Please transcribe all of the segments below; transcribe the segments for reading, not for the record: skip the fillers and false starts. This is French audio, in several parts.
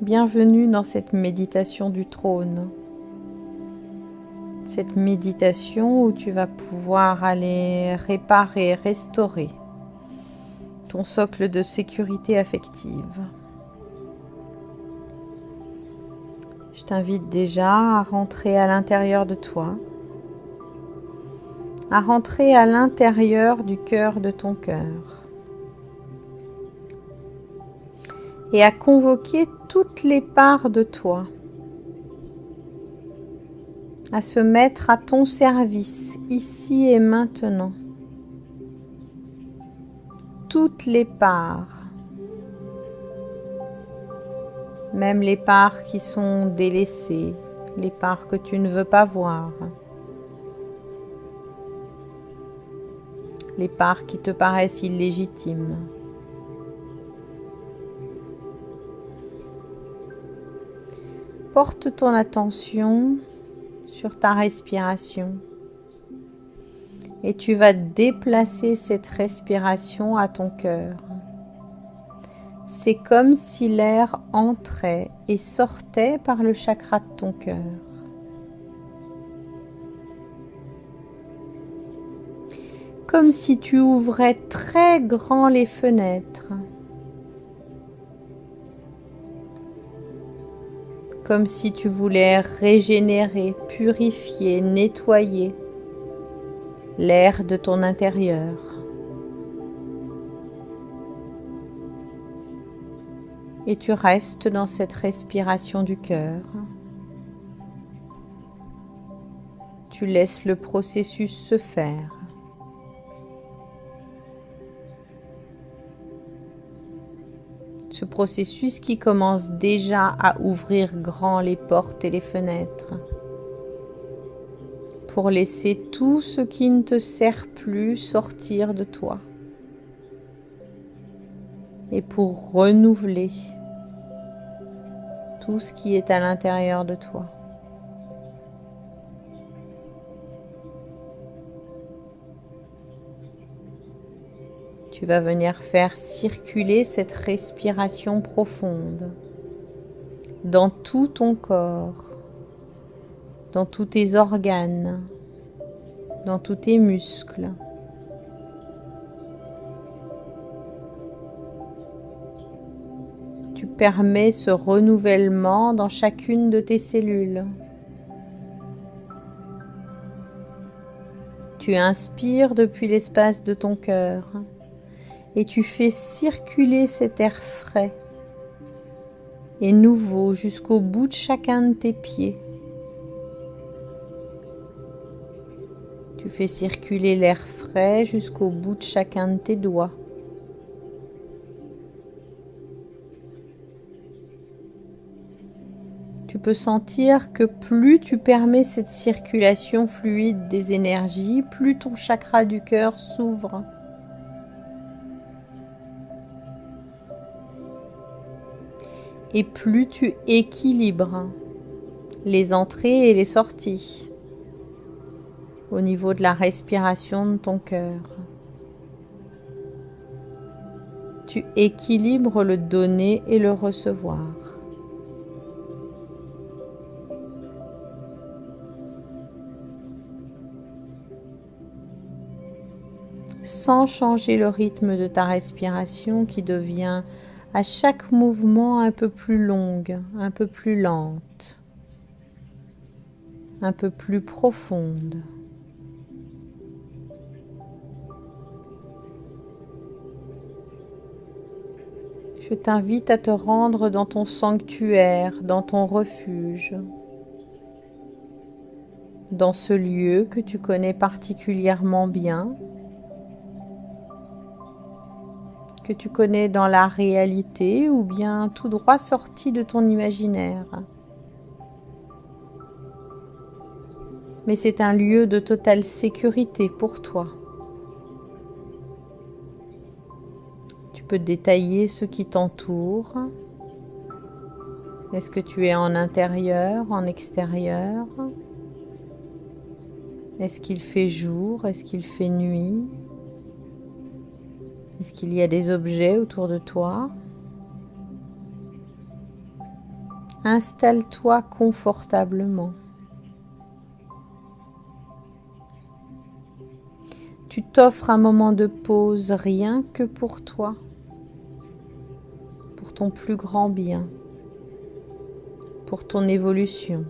Bienvenue dans cette méditation du trône. Cette méditation où tu vas pouvoir aller réparer, restaurer ton socle de sécurité affective. Je t'invite déjà à rentrer à l'intérieur de toi, à rentrer à l'intérieur du cœur de ton cœur et à convoquer toutes les parts de toi à se mettre à ton service ici et maintenant. Toutes les parts, même les parts qui sont délaissées, les parts que tu ne veux pas voir, les parts qui te paraissent illégitimes. Porte ton attention sur ta respiration et tu vas déplacer cette respiration à ton cœur. C'est comme si l'air entrait et sortait par le chakra de ton cœur. Comme si tu ouvrais très grand les fenêtres. Comme si tu voulais régénérer, purifier, nettoyer l'air de ton intérieur. Et tu restes dans cette respiration du cœur. Tu laisses le processus se faire. Ce processus qui commence déjà à ouvrir grand les portes et les fenêtres pour laisser tout ce qui ne te sert plus sortir de toi et pour renouveler tout ce qui est à l'intérieur de toi. Tu vas venir faire circuler cette respiration profonde dans tout ton corps, dans tous tes organes, dans tous tes muscles. Tu permets ce renouvellement dans chacune de tes cellules. Tu inspires depuis l'espace de ton cœur et tu fais circuler cet air frais et nouveau jusqu'au bout de chacun de tes pieds. Tu fais circuler l'air frais jusqu'au bout de chacun de tes doigts. Tu peux sentir que plus tu permets cette circulation fluide des énergies, plus ton chakra du cœur s'ouvre. Et plus tu équilibres les entrées et les sorties au niveau de la respiration de ton cœur. Tu équilibres le donner et le recevoir. Sans changer le rythme de ta respiration qui devient à chaque mouvement un peu plus longue, un peu plus lente, un peu plus profonde. Je t'invite à te rendre dans ton sanctuaire, dans ton refuge, dans ce lieu que tu connais particulièrement bien, que tu connais dans la réalité ou bien tout droit sorti de ton imaginaire. Mais c'est un lieu de totale sécurité pour toi. Tu peux détailler ce qui t'entoure. Est-ce que tu es en intérieur, en extérieur? Est-ce qu'il fait jour? Est-ce qu'il fait nuit? Est-ce qu'il y a des objets autour de toi? Installe-toi confortablement. Tu t'offres un moment de pause rien que pour toi, pour ton plus grand bien, pour ton évolution.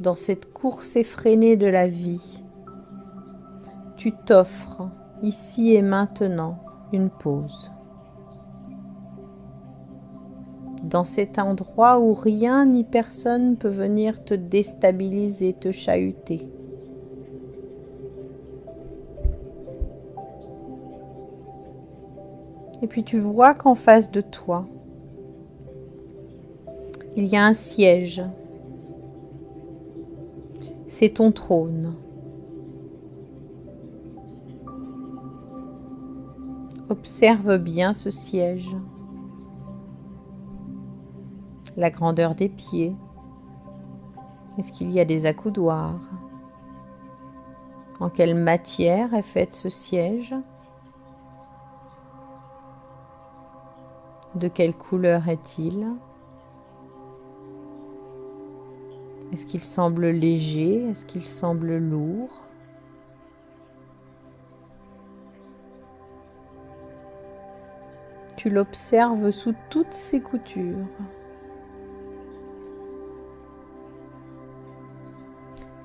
Dans cette course effrénée de la vie, tu t'offres ici et maintenant une pause. Dans cet endroit où rien ni personne peut venir te déstabiliser, te chahuter. Et puis tu vois qu'en face de toi, il y a un siège. C'est ton trône. Observe bien ce siège. La grandeur des pieds. Est-ce qu'il y a des accoudoirs? En quelle matière est fait ce siège? De quelle couleur est-il? Est-ce qu'il semble léger? Est-ce qu'il semble lourd? Tu l'observes sous toutes ses coutures.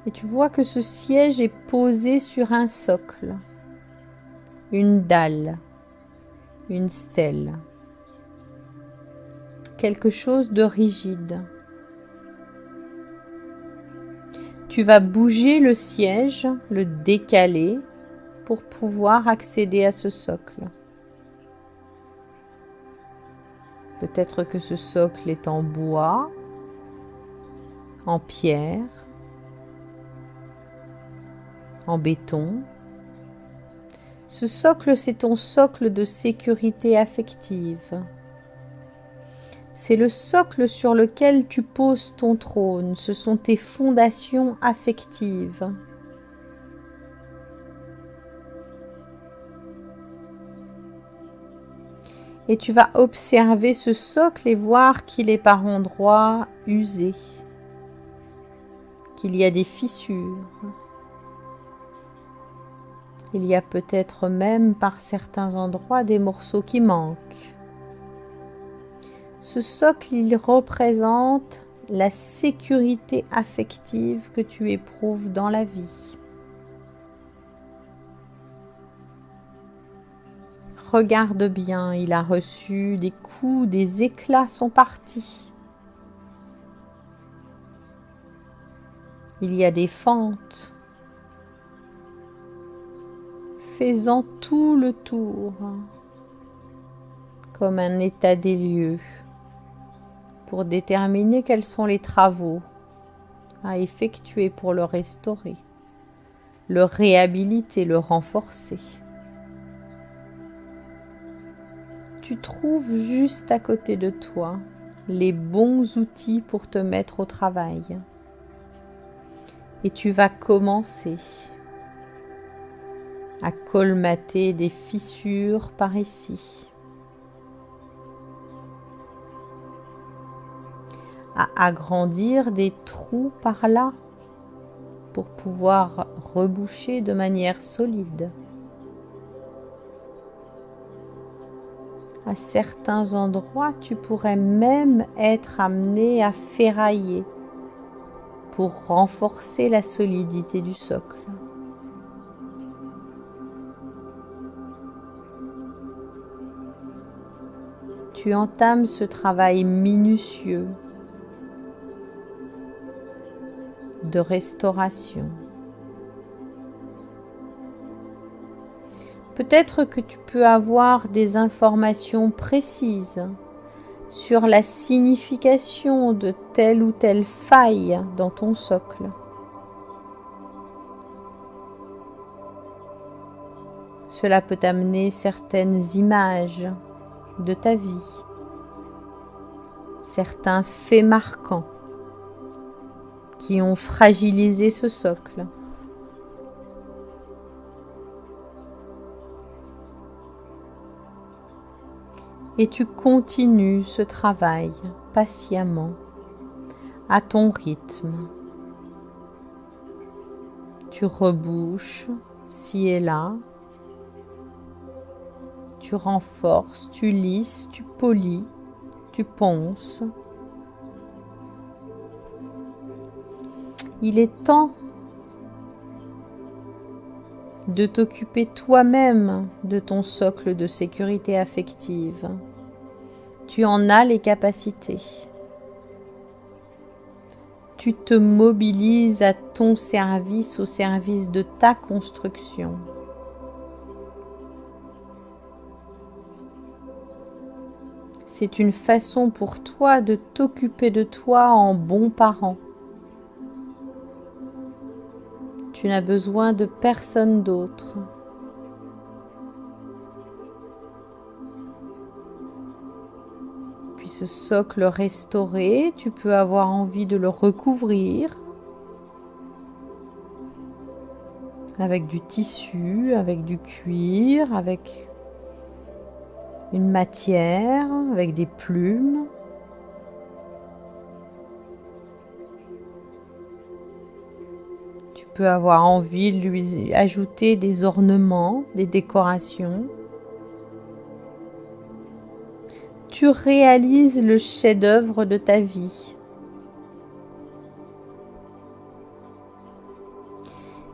Et tu vois que ce siège est posé sur un socle, une dalle, une stèle, quelque chose de rigide. Tu vas bouger le siège, le décaler pour pouvoir accéder à ce socle. Peut-être que ce socle est en bois, en pierre, en béton. Ce socle, c'est ton socle de sécurité affective. C'est le socle sur lequel tu poses ton trône. Ce sont tes fondations affectives. Et tu vas observer ce socle et voir qu'il est par endroits usé, qu'il y a des fissures. Il y a peut-être même par certains endroits des morceaux qui manquent. Ce socle, il représente la sécurité affective que tu éprouves dans la vie. Regarde bien, il a reçu des coups, des éclats sont partis. Il y a des fentes. Fais-en tout le tour, comme un état des lieux, pour déterminer quels sont les travaux à effectuer pour le restaurer, le réhabiliter, le renforcer. Tu trouves juste à côté de toi les bons outils pour te mettre au travail. Et tu vas commencer à colmater des fissures par ici, à agrandir des trous par là pour pouvoir reboucher de manière solide. À certains endroits, tu pourrais même être amené à ferrailler pour renforcer la solidité du socle. Tu entames ce travail minutieux de restauration. Peut-être que tu peux avoir des informations précises sur la signification de telle ou telle faille dans ton socle. Cela peut amener certaines images de ta vie, certains faits marquants qui ont fragilisé ce socle. Et tu continues ce travail patiemment, à ton rythme. Tu rebouches ci et là. Tu renforces, tu lisses, tu polis, tu ponces. Il est temps de t'occuper toi-même de ton socle de sécurité affective. Tu en as les capacités. Tu te mobilises à ton service, au service de ta construction. C'est une façon pour toi de t'occuper de toi en bon parent. Tu n'as besoin de personne d'autre. Puis ce socle restauré, tu peux avoir envie de le recouvrir avec du tissu, avec du cuir, avec une matière, avec des plumes. Tu peux avoir envie de lui ajouter des ornements, des décorations. Tu réalises le chef-d'œuvre de ta vie.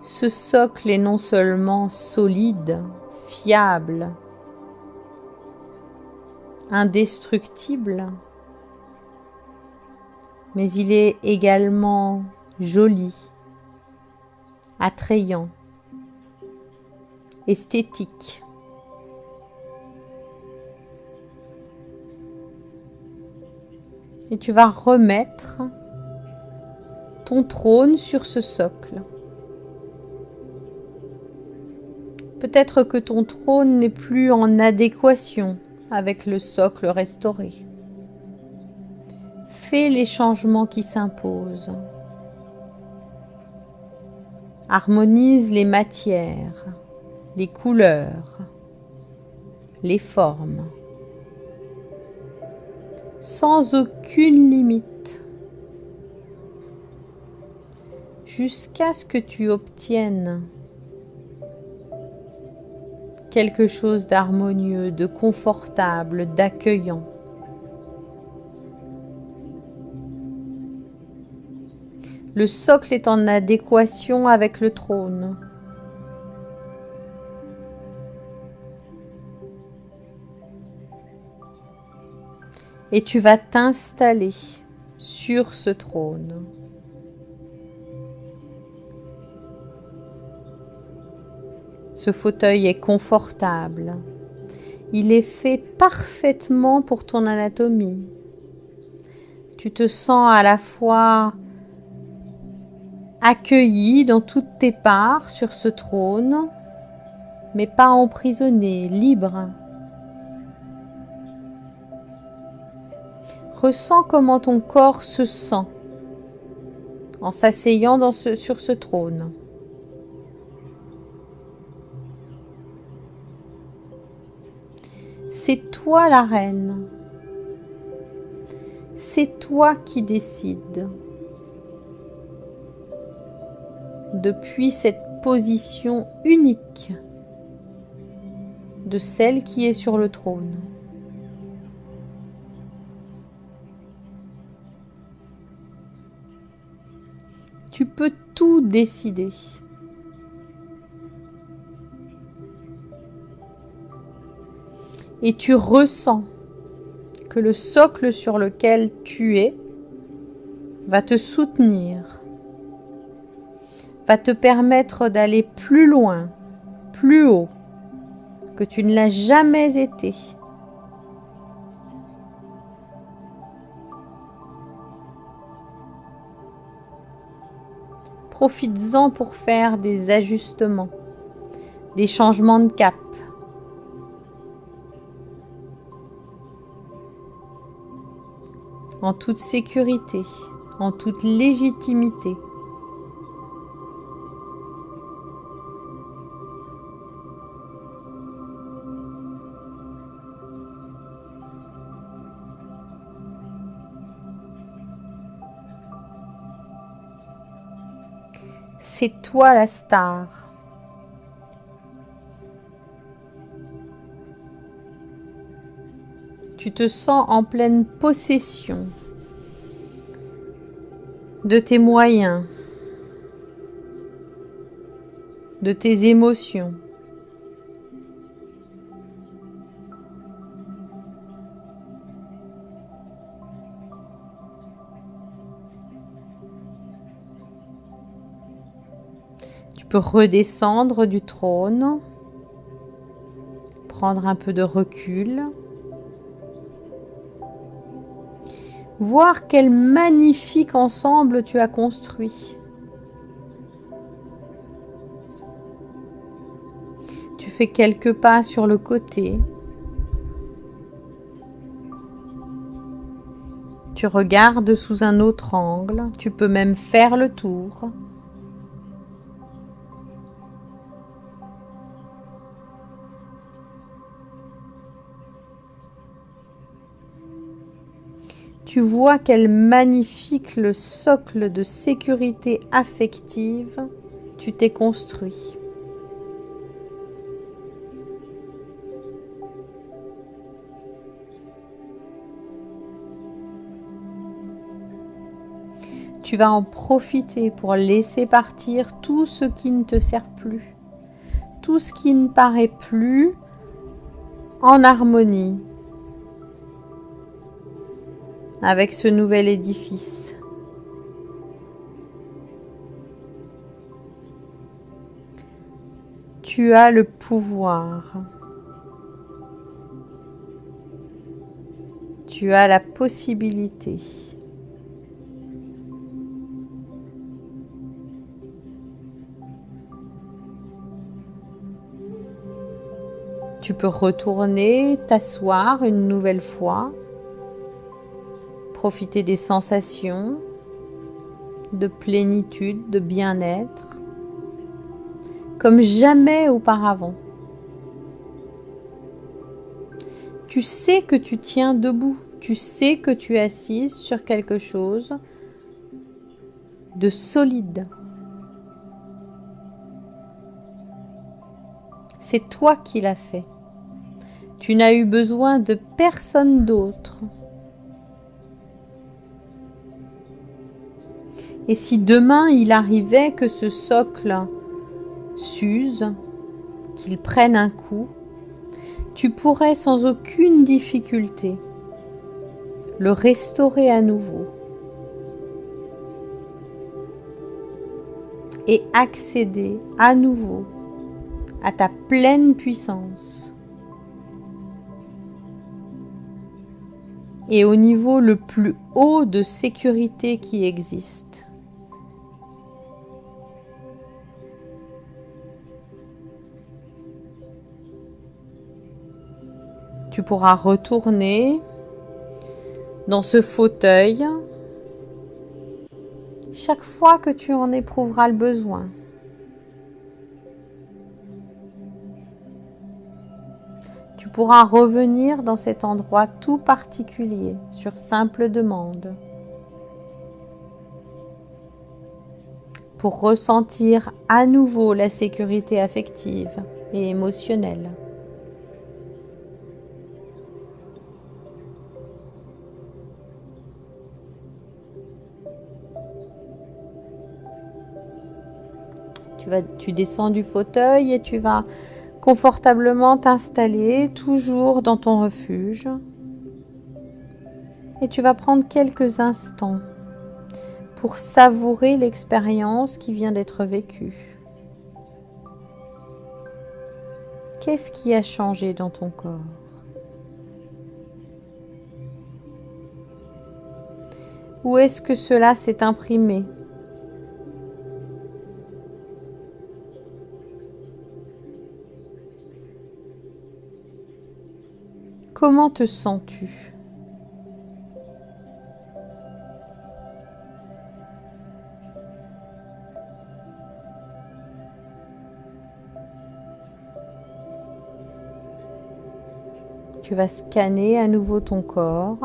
Ce socle est non seulement solide, fiable, indestructible, mais il est également joli, attrayant, esthétique. Et tu vas remettre ton trône sur ce socle. Peut-être que ton trône n'est plus en adéquation avec le socle restauré. Fais les changements qui s'imposent. Harmonise les matières, les couleurs, les formes, sans aucune limite, jusqu'à ce que tu obtiennes quelque chose d'harmonieux, de confortable, d'accueillant. Le socle est en adéquation avec le trône. Et tu vas t'installer sur ce trône. Ce fauteuil est confortable. Il est fait parfaitement pour ton anatomie. Tu te sens à la fois accueilli dans toutes tes parts sur ce trône, mais pas emprisonné, libre. Ressens comment ton corps se sent en s'asseyant sur ce trône. C'est toi la reine. C'est toi qui décides. Depuis cette position unique de celle qui est sur le trône. Tu peux tout décider. Et tu ressens que le socle sur lequel tu es va te soutenir, va te permettre d'aller plus loin, plus haut, que tu ne l'as jamais été. Profites-en pour faire des ajustements, des changements de cap. En toute sécurité, en toute légitimité. C'est toi la star. Tu te sens en pleine possession de tes moyens, de tes émotions. Tu peux redescendre du trône, prendre un peu de recul, voir quel magnifique ensemble tu as construit. Tu fais quelques pas sur le côté. Tu regardes sous un autre angle. Tu peux même faire le tour. Tu vois quel magnifique le socle de sécurité affective tu t'es construit. Tu vas en profiter pour laisser partir tout ce qui ne te sert plus, tout ce qui ne paraît plus en harmonie avec ce nouvel édifice. Tu as le pouvoir. Tu as la possibilité. Tu peux retourner t'asseoir une nouvelle fois, profiter des sensations de plénitude, de bien-être, comme jamais auparavant. Tu sais que tu tiens debout, tu sais que tu es assise sur quelque chose de solide. C'est toi qui l'as fait. Tu n'as eu besoin de personne d'autre. Et si demain il arrivait que ce socle s'use, qu'il prenne un coup, tu pourrais sans aucune difficulté le restaurer à nouveau et accéder à nouveau à ta pleine puissance. Et au niveau le plus haut de sécurité qui existe. Tu pourras retourner dans ce fauteuil chaque fois que tu en éprouveras le besoin. Tu pourras revenir dans cet endroit tout particulier sur simple demande pour ressentir à nouveau la sécurité affective et émotionnelle. Tu descends du fauteuil et tu vas confortablement t'installer toujours dans ton refuge. Et tu vas prendre quelques instants pour savourer l'expérience qui vient d'être vécue. Qu'est-ce qui a changé dans ton corps? Où est-ce que cela s'est imprimé? Comment te sens-tu? Tu vas scanner à nouveau ton corps.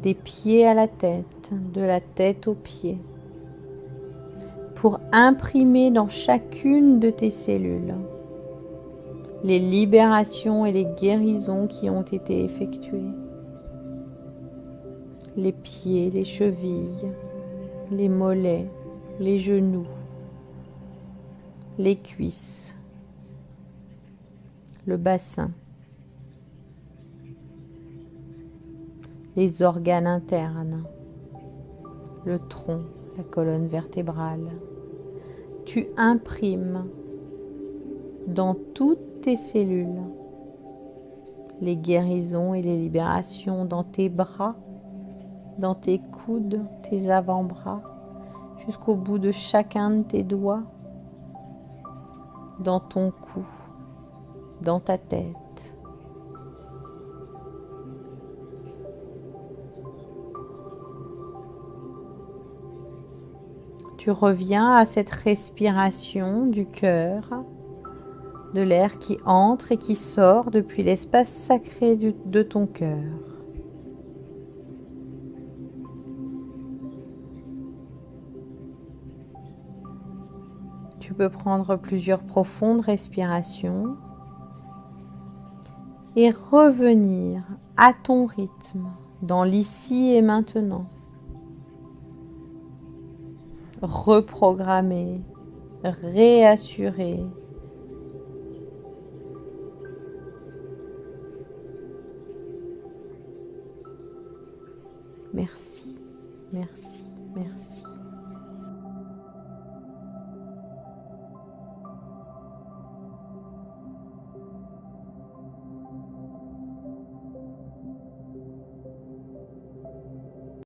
des pieds à la tête, de la tête aux pieds, pour imprimer dans chacune de tes cellules les libérations et les guérisons qui ont été effectuées. Les pieds, les chevilles, les mollets, les genoux, les cuisses, le bassin, les organes internes, le tronc, la colonne vertébrale. Tu imprimes dans toutes tes cellules les guérisons et les libérations dans tes bras, dans tes coudes, tes avant-bras, jusqu'au bout de chacun de tes doigts, dans ton cou, dans ta tête. Tu reviens à cette respiration du cœur, de l'air qui entre et qui sort depuis l'espace sacré de ton cœur. Tu peux prendre plusieurs profondes respirations et revenir à ton rythme dans l'ici et maintenant. Reprogrammer, réassurer. Merci, merci, merci.